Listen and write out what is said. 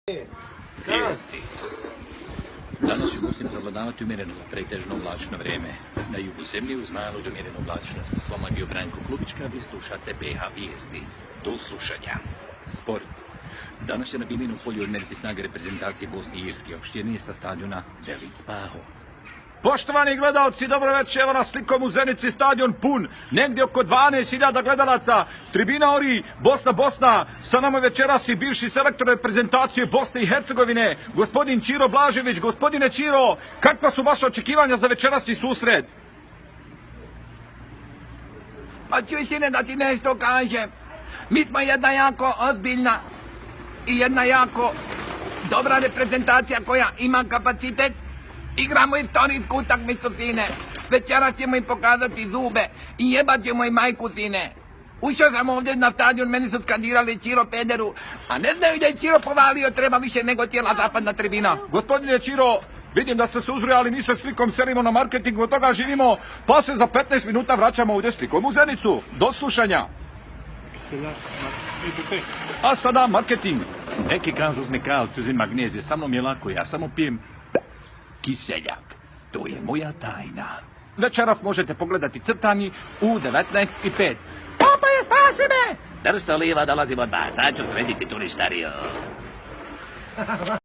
Vijesti. Danas ću muslim zavladavati umjereno pretežno oblačno vreme. Na jugu zemlje uz malu do umjerenu oblačnost. S vama je bio Branko Klubička, vi slušate BH Vijesti. Do slušanja. Sport. Danas će na Bilinu polju odmeriti snage reprezentacije Bosne i Irske opštine sa stadiona Velic Spaho. Poštovani gledalci, dobro večer, evo nas slikom u Zenici, stadion pun, negdje oko 12.000 gledalaca, s tribina ori, Bosna, sa nama večeras i bivši selektor reprezentacije Bosne i Hercegovine, gospodin Ćiro Blažević. Gospodine Ćiro, kakva su vaše očekivanja za večerasni susret? Pa čuj sine da ti nešto kažem, mi smo jedna jako ozbiljna i jedna jako dobra reprezentacija koja ima kapacitet. Igramo istorijsku utakmicu, sine. Večeras ćemo im pokazati zube i jebat ćemo im majku, sine. Ušao sam ovdje na stadion, meni su skandirali Ćiro pederu, a ne znaju da je Ćiro povalio, treba više nego cijela zapadna tribina. Gospodine Ćiro, vidim da ste se uzrujali, mi se slikom selimo na marketingu, od toga živimo, pa se za 15 minuta vraćamo ovdje slikom u Zenicu. Do slušanja. A sada marketing. Neki kažu uzmi kalci, uzmi magnezije, sa mnom je lako, ja samo pijem kiseljak. To je moja tajna. Večeras možete pogledati crtani u 19:05. Papa je, spasi me! Drso liva, dolazim od vas, sad ću srediti turištariju.